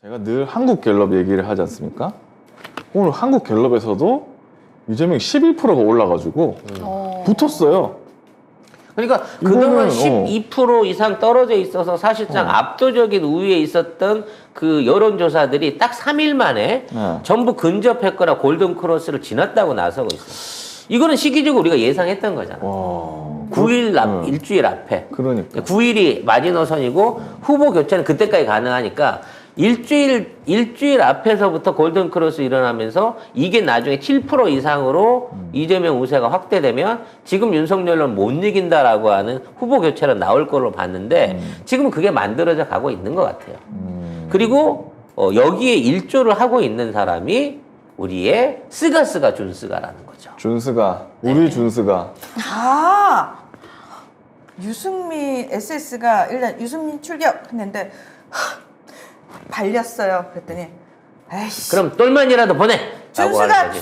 제가 늘 한국갤럽 얘기를 하지 않습니까? 오늘 한국갤럽에서도 이재명이 11%가 올라가지고 붙었어요. 그러니까 그동안 이거는, 12% 이상 떨어져 있어서 사실상 압도적인 우위에 있었던 그 여론조사들이 딱 3일 만에 네. 전부 근접했거나 골든크로스를 지났다고 나서고 있어요. 이거는 시기적으로 우리가 예상했던 거잖아. 와. 9일 일주일 앞에. 그러니까. 9일이 마지노선이고 후보 교체는 그때까지 가능하니까 일주일 앞에서부터 골든크로스 일어나면서 이게 나중에 7% 이상으로 이재명 우세가 확대되면 지금 윤석열은 못 이긴다라고 하는 후보 교체는 나올 걸로 봤는데 지금은 그게 만들어져 가고 있는 것 같아요. 그리고 여기에 일조를 하고 있는 사람이 우리의 스가스가 준스가라는 거죠. 준스가, 우리 준스가. 아, 유승민 SS가 일단 유승민 출격했는데 발렸어요. 그랬더니 에이씨, 그럼 똘만이라도 보내! 라고 하는 준수가 거지.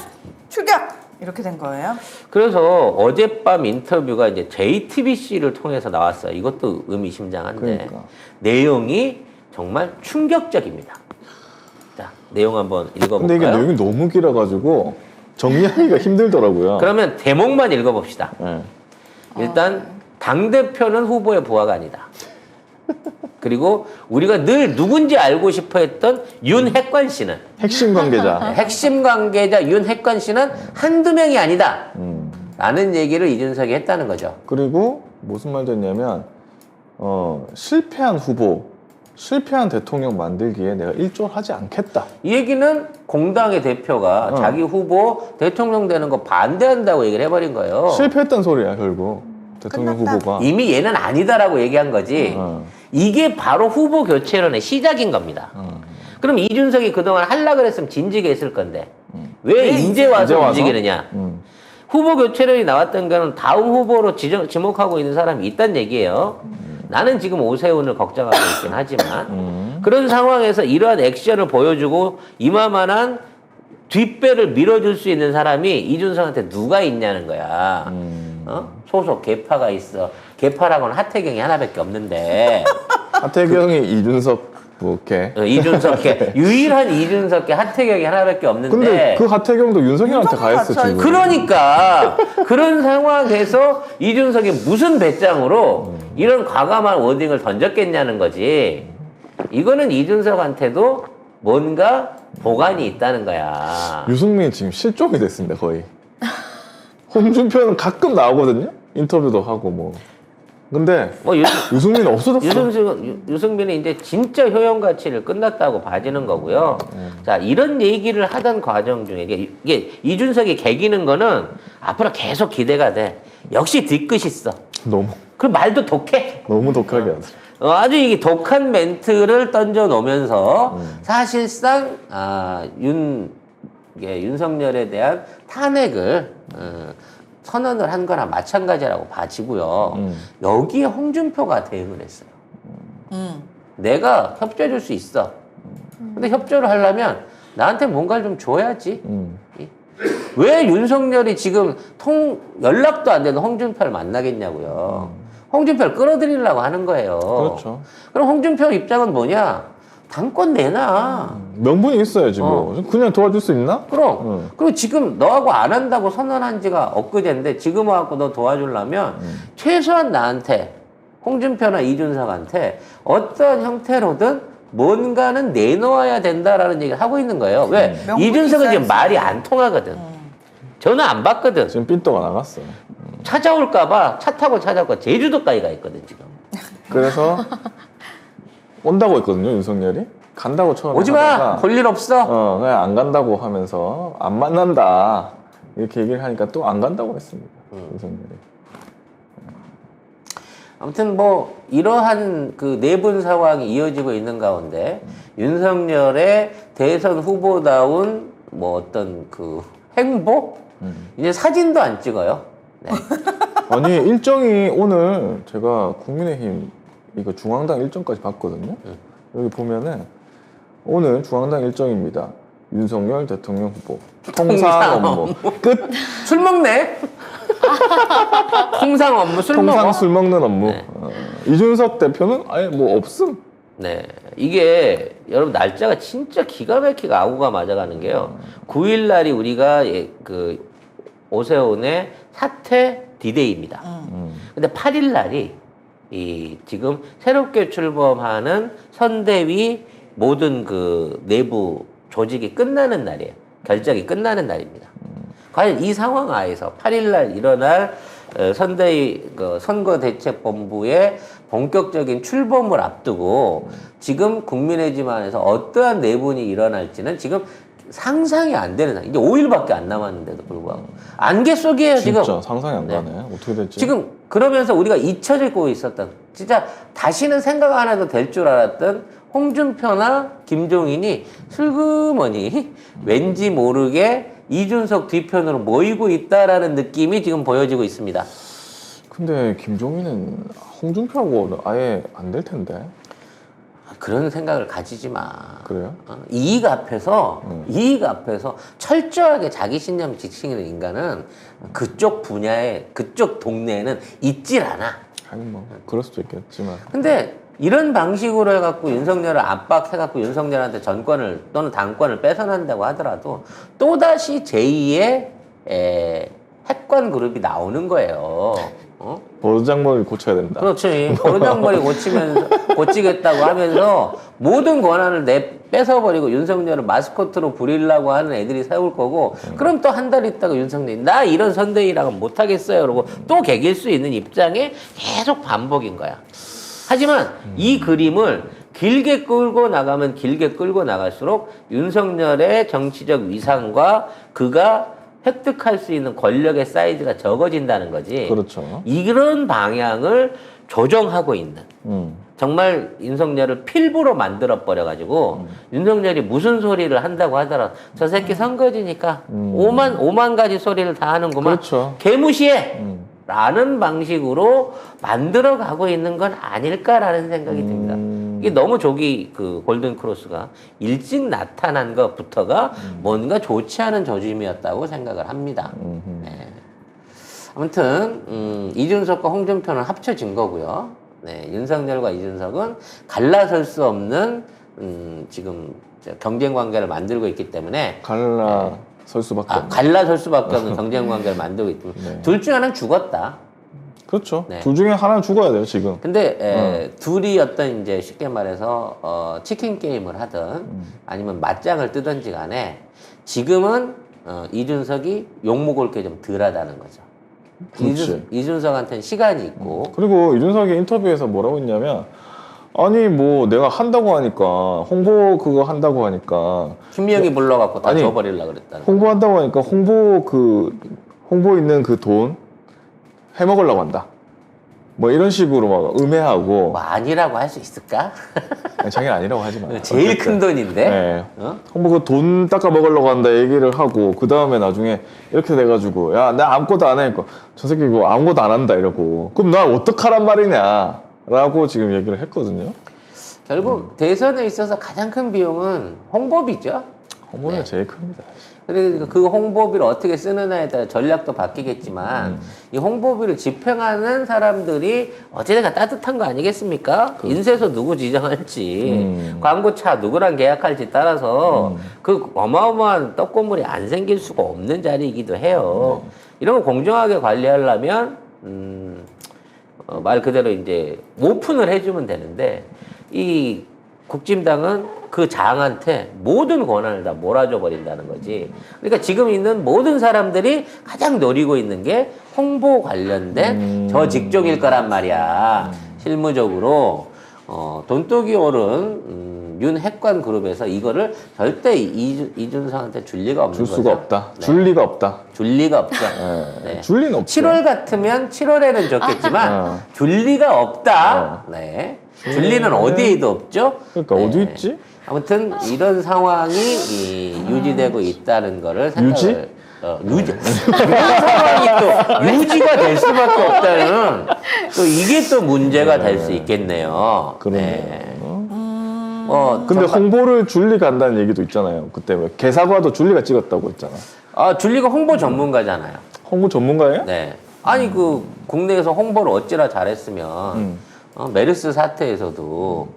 출격 이렇게 된 거예요. 그래서 어젯밤 인터뷰가 이제 JTBC를 통해서 나왔어요. 이것도 의미심장한데 그러니까. 내용이 정말 충격적입니다. 자, 내용 한번 읽어볼까요? 근데 이게 내용이 너무 길어가지고 정리하기가 힘들더라고요. 그러면 대목만 읽어봅시다. 네. 일단 당대표는 후보의 부하가 아니다. 그리고 우리가 늘 누군지 알고 싶어 했던 윤핵관 씨는 핵심 관계자. 핵심 관계자 윤핵관 씨는 한두 명이 아니다. 라는 얘기를 이준석이 했다는 거죠. 그리고 무슨 말도 했냐면 실패한 후보, 실패한 대통령 만들기에 내가 일조를 하지 않겠다. 이 얘기는 공당의 대표가 자기 후보 대통령 되는 거 반대한다고 얘기를 해버린 거예요. 실패했단 소리야 결국 대통령 끝났다. 후보가. 이미 얘는 아니다라고 얘기한 거지. 이게 바로 후보 교체론의 시작인 겁니다. 그럼 이준석이 그동안 하려고 그랬으면 진지게 했을 건데 왜 이제 와서 움직이느냐. 후보 교체론이 나왔던 거는 다음 후보로 지목하고 있는 사람이 있다는 얘기예요. 나는 지금 오세훈을 걱정하고 있긴 하지만 그런 상황에서 이러한 액션을 보여주고 이만한 뒷배를 밀어줄 수 있는 사람이 이준석한테 누가 있냐는 거야. 소속 개파가 있어. 개파라고는 하태경이 하나밖에 없는데. 하태경이 이준석 부캐. 이준석 개. 유일한 이준석 개 하태경이 하나밖에 없는데. 근데 그 하태경도 윤석열한테 가했어 지금. 그러니까 그런 상황에서 이준석이 무슨 배짱으로 이런 과감한 워딩을 던졌겠냐는 거지. 이거는 이준석한테도 뭔가 보관이 있다는 거야. 유승민이 지금 실종이 됐습니다 거의. 홍준표는 가끔 나오거든요. 인터뷰도 하고 뭐. 근데 유승민은 없어졌어. 유승민은 이제 진짜 효용 가치를 끝났다고 봐지는 거고요. 자, 이런 얘기를 하던 과정 중에 이게 이준석이 개기는 거는 앞으로 계속 기대가 돼. 역시 뒤끝 있어. 너무 그 말도 독해. 너무 독하게 하더라. 아주 이게 독한 멘트를 던져 놓으면서 사실상 윤석열에 대한 탄핵을 선언을 한 거나 마찬가지라고 봐지고요. 여기에 홍준표가 대응을 했어요. 내가 협조해 줄 수 있어. 근데 협조를 하려면 나한테 뭔가를 좀 줘야지. 왜 윤석열이 지금 연락도 안 되는 홍준표를 만나겠냐고요. 홍준표를 끌어들이려고 하는 거예요. 그렇죠. 그럼 홍준표 입장은 뭐냐? 당권 내놔. 명분이 있어야지 뭐. 그냥 도와줄 수 있나? 그럼. 그리고 지금 너하고 안 한다고 선언한 지가 엊그제인데 지금 와갖고 너 도와주려면 최소한 나한테 홍준표나 이준석한테 어떤 형태로든 뭔가는 내놓아야 된다라는 얘기를 하고 있는 거예요. 왜? 이준석은 지금 말이 안 통하거든. 전화 안 받거든. 지금 삔또가 나갔어. 찾아올까봐 차 타고 찾아올까 제주도까지 가 있거든 지금. 그래서 온다고 했거든요 윤석열이. 간다고 처음에 오지마! 하다가 볼 일 없어? 그냥 안 간다고 하면서 안 만난다 이렇게 얘기를 하니까 또 안 간다고 했습니다 윤석열이. 아무튼 뭐 이러한 그 내분 상황이 이어지고 있는 가운데 윤석열의 대선 후보다운 뭐 어떤 그 행보? 이제 사진도 안 찍어요. 네. 아니 일정이 오늘 제가 국민의힘 이거 중앙당 일정까지 봤거든요. 여기 보면은 오늘 중앙당 일정입니다. 윤석열 대통령 후보 통상 업무 끝. 술 먹네? 통상 업무 술 통상 먹어? 술 먹는 업무. 네. 이준석 대표는 아예 뭐 없음. 네. 이게 여러분 날짜가 진짜 기가 막히게 아구가 맞아가는 게요. 9일 날이 우리가 그 오세훈의 사퇴 디데이입니다. 근데 8일 날이 이 지금 새롭게 출범하는 선대위 모든 그 내부 조직이 끝나는 날이에요. 결작이 끝나는 날입니다. 과연 이 상황 하에서 8일 날 일어날 선대위 그 선거대책본부의 본격적인 출범을 앞두고 지금 국민의힘안에서 어떠한 내분이 일어날지는 지금 상상이 안 되는 이제 5일밖에 안 남았는데도 불구하고 안개 속이에요 지금. 진짜 상상이 안 가네. 어떻게 될지. 지금 그러면서 우리가 잊혀지고 있었던 진짜 다시는 생각 안 해도 될 줄 알았던 홍준표나 김종인이 슬그머니 왠지 모르게 이준석 뒤편으로 모이고 있다라는 느낌이 지금 보여지고 있습니다. 근데 김종인은 홍준표하고 아예 안 될 텐데. 그런 생각을 가지지 마. 그래요? 이익 앞에서 철저하게 자기 신념 지키는 인간은 그쪽 분야에 그쪽 동네에는 있질 않아. 아니 뭐 그럴 수도 있겠지만. 근데 이런 방식으로 해갖고 윤석열을 압박해갖고 윤석열한테 전권을 또는 당권을 뺏어난다고 하더라도 또다시 제2의 핵관 그룹이 나오는 거예요. 어? 버르장머리를 고쳐야 된다. 그렇지. 버르장머리 고치겠다고 하면서 모든 권한을 뺏어버리고 윤석열을 마스코트로 부리려고 하는 애들이 세울 거고, 그럼 또 한 달 있다가 윤석열이 나 이런 선대위랑은 못하겠어요. 그러고 또 개길 수 있는 입장에 계속 반복인 거야. 하지만 이 그림을 길게 끌고 나가면 길게 끌고 나갈수록 윤석열의 정치적 위상과 그가 획득할 수 있는 권력의 사이즈가 적어진다는 거지. 그렇죠. 이런 방향을 조정하고 있는. 정말 윤석열을 필부로 만들어 버려가지고 윤석열이 무슨 소리를 한다고 하더라도 저 새끼 선거지니까 오만 가지 소리를 다 하는구만. 그렇죠. 개무시해. 라는 방식으로 만들어 가고 있는 건 아닐까라는 생각이 듭니다. 이게 너무 조기 그 골든 크로스가 일찍 나타난 것부터가 뭔가 좋지 않은 조짐이었다고 생각을 합니다. 네. 아무튼 이준석과 홍준표는 합쳐진 거고요. 네, 윤석열과 이준석은 갈라설 수 없는 지금 경쟁 관계를 만들고 있기 때문에 갈라설 수밖에 없는. 갈라설 수밖에 없는 경쟁 관계를 만들고 있기 때문에 네. 둘 중 하나는 죽었다. 그렇죠. 네. 둘 중에 하나는 죽어야 돼요 지금. 근데 둘이 어떤 이제 쉽게 말해서 치킨 게임을 하든 아니면 맞짱을 뜨든지 간에 지금은 이준석이 욕먹을 게 좀 덜하다는 거죠. 이준석한테는 시간이 있고. 그리고 이준석이 인터뷰에서 뭐라고 했냐면, 아니 뭐 내가 한다고 하니까 홍보 그거 한다고 하니까 김미영이 불러갖고 다 아니, 줘버리려고 그랬다는. 홍보한다고 하니까 홍보 있는 그 돈 해먹으려고 한다. 뭐 이런 식으로 막 음해하고. 뭐 아니라고 할 수 있을까? 아니, 자기는 아니라고 하지 마. 제일 어쨌든. 큰 돈인데. 네. 어? 홍보 그 돈 닦아 먹으려고 한다 얘기를 하고, 그 다음에 나중에 이렇게 돼가지고, 야, 나 아무것도 안 하니까 저 새끼 이거 아무것도 안 한다 이러고, 그럼 나 어떡하란 말이냐 라고 지금 얘기를 했거든요. 결국 대선에 있어서 가장 큰 비용은 홍보비죠. 홍보는 네. 제일 큽니다. 그래서 그 홍보비를 어떻게 쓰느냐에 따라 전략도 바뀌겠지만 이 홍보비를 집행하는 사람들이 어찌됐건 따뜻한 거 아니겠습니까? 인쇄소 누구 지정할지 광고차 누구랑 계약할지 따라서 그 어마어마한 떡고물이 안 생길 수가 없는 자리이기도 해요. 이런 거 공정하게 관리하려면 말 그대로 이제 오픈을 해주면 되는데 이 국진당은 그 장한테 모든 권한을 다 몰아줘 버린다는 거지. 그러니까 지금 있는 모든 사람들이 가장 노리고 있는 게 홍보 관련된 저 직종일 거란 말이야. 실무적으로 돈독이 오른 윤 핵관 그룹에서 이거를 절대 이준석한테 줄 리가 없는 줄 거죠. 수가 없다. 네. 줄 리가 없다. 줄 리가 없죠. 네. 네. 줄 리는 없죠. 7월 같으면 7월에는 좋겠지만 줄 리가 없다. 네. 줄 리는 어디에도 없죠. 그러니까 네. 어디 있지? 아무튼 이런 상황이 유지되고 있다는 거를 생각을 유지 이런 상황이 또 유지가 될 수밖에 없다는 또 이게 또 문제가 될 수 있겠네요. 그러네요. 정말- 근데 홍보를 줄리가 한다는 얘기도 있잖아요. 그때 왜 개사과도 줄리가 찍었다고 했잖아. 줄리가 홍보 전문가잖아요. 홍보 전문가예요? 네. 아니 그 국내에서 홍보를 어찌나 잘했으면 메르스 사태에서도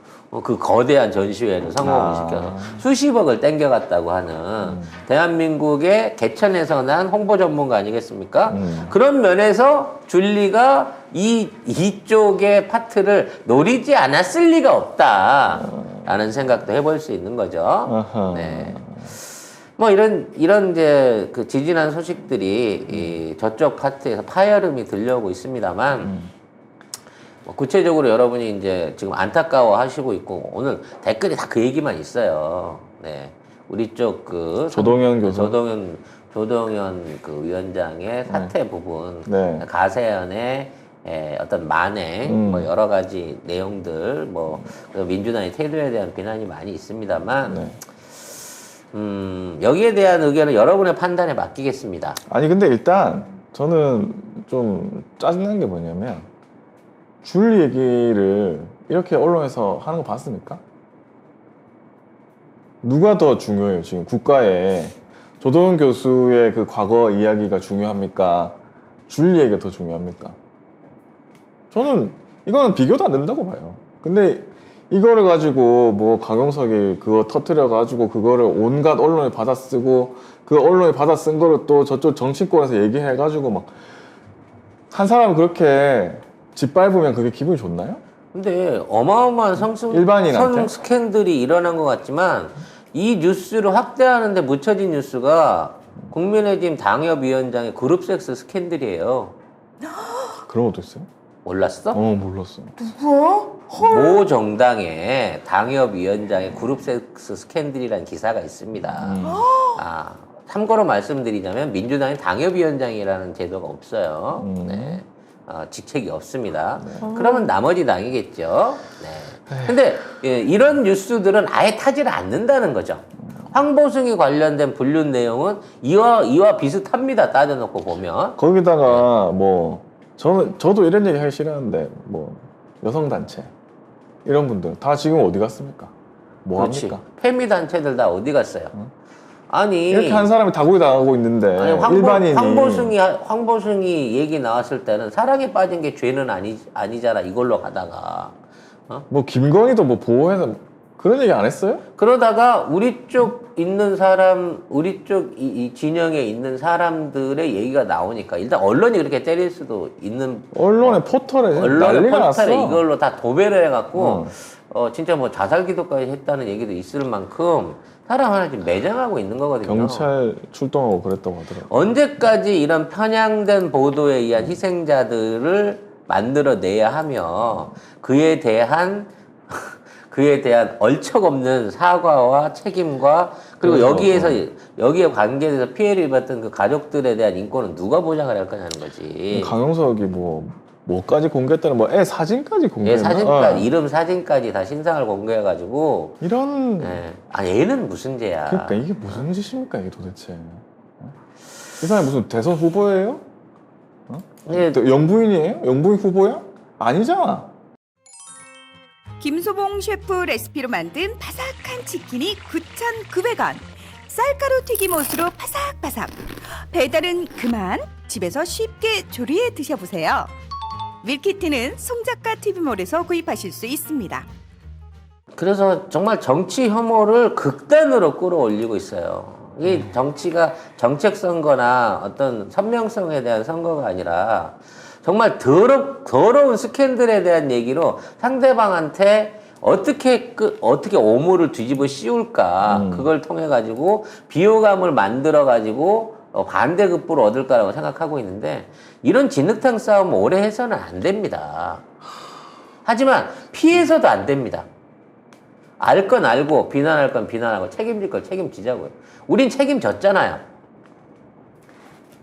그 거대한 전시회를 성공을 시켜서 수십억을 땡겨갔다고 하는 대한민국의 개천에서 난 홍보 전문가 아니겠습니까? 그런 면에서 줄리가 이쪽의 파트를 노리지 않았을 리가 없다라는 생각도 해볼 수 있는 거죠. 네. 뭐 이런 이제 그 지진한 소식들이 이 저쪽 파트에서 파열음이 들려오고 있습니다만 뭐 구체적으로 여러분이 이제 지금 안타까워 하시고 있고 오늘 댓글이 다 그 얘기만 있어요. 네. 우리 쪽 그 조동현 교수. 조동현 그 위원장의 사퇴 부분, 네. 가세연의 어떤 만행, 뭐 여러 가지 내용들, 뭐 민주당의 태도에 대한 비난이 많이 있습니다만, 네. 여기에 대한 의견은 여러분의 판단에 맡기겠습니다. 아니 근데 일단 저는 좀 짜증난 게 뭐냐면 줄리 얘기를 이렇게 언론에서 하는 거 봤습니까? 누가 더 중요해요? 지금 국가에 조동현 교수의 그 과거 이야기가 중요합니까? 줄리 얘기가 더 중요합니까? 저는 이거는 비교도 안 된다고 봐요. 근데 이거를 가지고 뭐 강용석이 그거 터트려 가지고 그거를 온갖 언론에 받아쓰고 그 언론에 받아쓴 거를 또 저쪽 정치권에서 얘기해 가지고 막 한 사람 그렇게 짓밟으면 그게 기분이 좋나요? 근데 어마어마한 일반인한테? 성 스캔들이 일어난 것 같지만 이 뉴스를 확대하는데 묻혀진 뉴스가 국민의힘 당협위원장의 그룹 섹스 스캔들이에요. 그런 것도 있어요? 몰랐어? 몰랐어. 누구? 모 정당의 당협위원장의 그룹 섹스 스캔들이라는 기사가 있습니다. 참고로 말씀드리자면 민주당의 당협위원장이라는 제도가 없어요. 네. 직책이 없습니다. 그러면 나머지 당이겠죠. 네. 근데 이런 뉴스들은 아예 타지를 않는다는 거죠. 황보승이 관련된 불륜 내용은 이와 비슷합니다. 따져놓고 보면. 거기다가 뭐 저도 이런 얘기 하기 싫었는데 뭐 여성단체 이런 분들 다 지금 어디 갔습니까? 뭐 그렇지. 합니까? 페미 단체들 다 어디 갔어요? 아니 이렇게 한 사람이 다구리 당하고 있는데 아니, 일반인이 황보승이 얘기 나왔을 때는 사랑에 빠진 게 죄는 아니잖아 이걸로 가다가 뭐 김건희도 뭐 보호해서 그런 얘기 안 했어요? 그러다가 우리 쪽 있는 사람 우리 쪽 이 진영에 있는 사람들의 얘기가 나오니까 일단 언론이 그렇게 때릴 수도 있는 언론의 포털에 언론의 난리가 포털에 났어. 이걸로 다 도배를 해갖고 진짜 뭐 자살 기도까지 했다는 얘기도 있을 만큼 사람 하나 지금 매장하고 있는 거거든요. 경찰 출동하고 그랬다고 하더라고요. 언제까지 이런 편향된 보도에 의한 희생자들을 만들어내야 하며 그에 대한 얼척없는 사과와 책임과 그리고 여기에 관계돼서 피해를 입었던 그 가족들에 대한 인권은 누가 보장을 할 거냐는 거지. 강용석이 뭐까지 공개했다는 애 사진까지 공개했나? 사진까지 이름 사진까지 다 신상을 공개해가지고 이런 얘는 무슨 죄야? 그러니까 이게 무슨 짓입니까 이게 도대체? 이 사람이 무슨 대선 후보예요? 또 영부인이에요? 영부인 후보야? 아니잖아. 김소봉 셰프 레시피로 만든 바삭한 치킨이 9,900원. 쌀가루 튀김옷으로 바삭바삭. 배달은 그만. 집에서 쉽게 조리해 드셔보세요. 밀키트는 송작가 TV몰에서 구입하실 수 있습니다. 그래서 정말 정치 혐오를 극단으로 끌어올리고 있어요. 이 정치가 정책 선거나 어떤 선명성에 대한 선거가 아니라 정말 더러운 스캔들에 대한 얘기로 상대방한테 어떻게 오물을 뒤집어 씌울까 그걸 통해 가지고 비호감을 만들어 가지고 반대급부를 얻을까라고 생각하고 있는데 이런 진흙탕 싸움 오래 해서는 안 됩니다. 하지만 피해서도 안 됩니다. 알 건 알고 비난할 건 비난하고 책임질 건 책임지자고요. 우린 책임졌잖아요.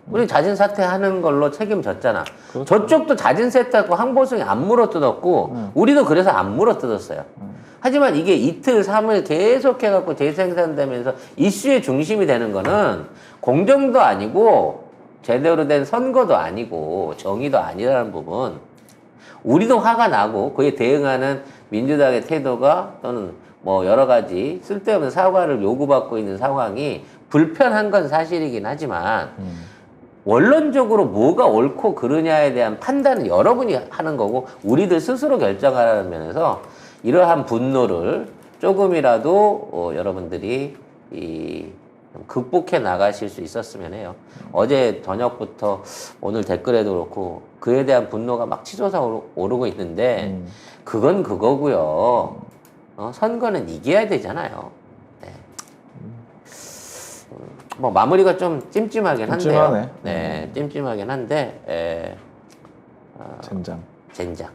우리 자진 사퇴하는 걸로 책임졌잖아. 그렇죠. 저쪽도 자진 사퇴하고 황보승이 안 물어뜯었고 우리도 그래서 안 물어뜯었어요. 하지만 이게 이틀, 3일 계속해갖고 재생산되면서 이슈의 중심이 되는 거는 공정도 아니고 제대로 된 선거도 아니고 정의도 아니라는 부분. 우리도 화가 나고 그에 대응하는 민주당의 태도가 또는 뭐 여러 가지 쓸데없는 사과를 요구받고 있는 상황이 불편한 건 사실이긴 하지만 원론적으로 뭐가 옳고 그르냐에 대한 판단은 여러분이 하는 거고 우리들 스스로 결정하라는 면에서 이러한 분노를 조금이라도 여러분들이 극복해 나가실 수 있었으면 해요. 어제 저녁부터 오늘 댓글에도 그렇고 그에 대한 분노가 막 치솟아 오르고 있는데 그건 그거고요. 선거는 이겨야 되잖아요. 네. 뭐 마무리가 좀 찜찜하긴 한데요. 찜찜하네. 네, 찜찜하긴 한데 젠장.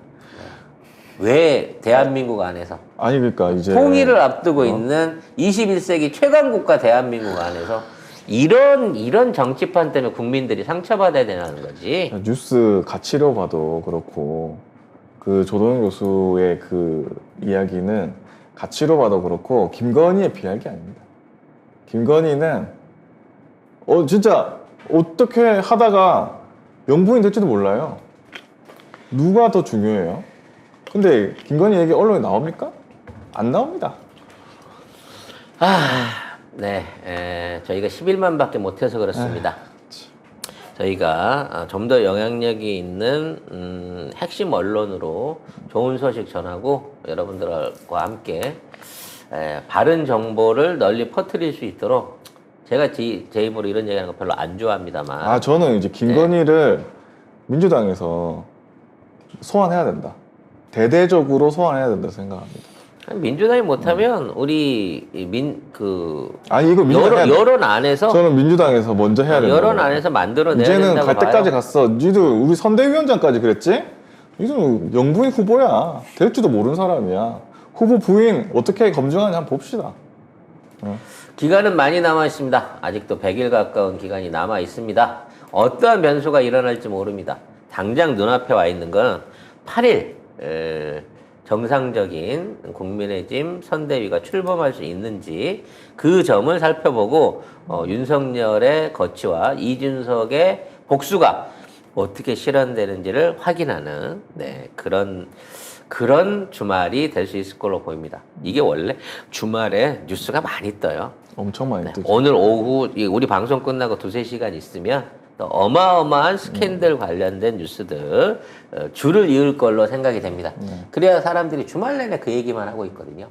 왜 대한민국 안에서 아니 그러니까 이제 통일을 앞두고 있는 21세기 최강 국가 대한민국 안에서 이런 정치판 때문에 국민들이 상처받아야 되는 거지. 뉴스 가치로 봐도 그렇고 그 조동현 교수의 그 이야기는 가치로 봐도 그렇고 김건희에 비할 게 아닙니다. 김건희는 진짜 어떻게 하다가 명분이 될지도 몰라요. 누가 더 중요해요? 근데 김건희 얘기 언론에 나옵니까? 안 나옵니다. 네, 저희가 11만밖에 못해서 그렇습니다. 저희가 좀 더 영향력이 있는 핵심 언론으로 좋은 소식 전하고 여러분들과 함께 바른 정보를 널리 퍼뜨릴 수 있도록 제가 제 입으로 이런 얘기하는 거 별로 안 좋아합니다만 저는 이제 김건희를 민주당에서 소환해야 된다. 대대적으로 소환해야 된다 생각합니다. 민주당이 못하면 우리 아니 이거 민주당 여론 안에서 저는 민주당에서 먼저 해야 된다. 여론 안에서 만들어내야 이제는 된다고 갈 봐요. 때까지 갔어. 니들 우리 선대위원장까지 그랬지? 니들 영부인 후보야. 될지도 모르는 사람이야. 후보 부인 어떻게 검증하냐 한번 봅시다. 기간은 많이 남아 있습니다. 아직도 100일 가까운 기간이 남아 있습니다. 어떠한 변수가 일어날지 모릅니다. 당장 눈앞에 와 있는 건 8일 정상적인 국민의힘 선대위가 출범할 수 있는지 그 점을 살펴보고 윤석열의 거취와 이준석의 복수가 어떻게 실현되는지를 확인하는 그런 주말이 될 수 있을 걸로 보입니다. 이게 원래 주말에 뉴스가 많이 떠요. 엄청 많이 뜨죠. 오늘 오후 우리 방송 끝나고 2-3시간 있으면 또 어마어마한 스캔들 관련된 뉴스들 줄을 이을 걸로 생각이 됩니다. 그래야 사람들이 주말 내내 그 얘기만 하고 있거든요.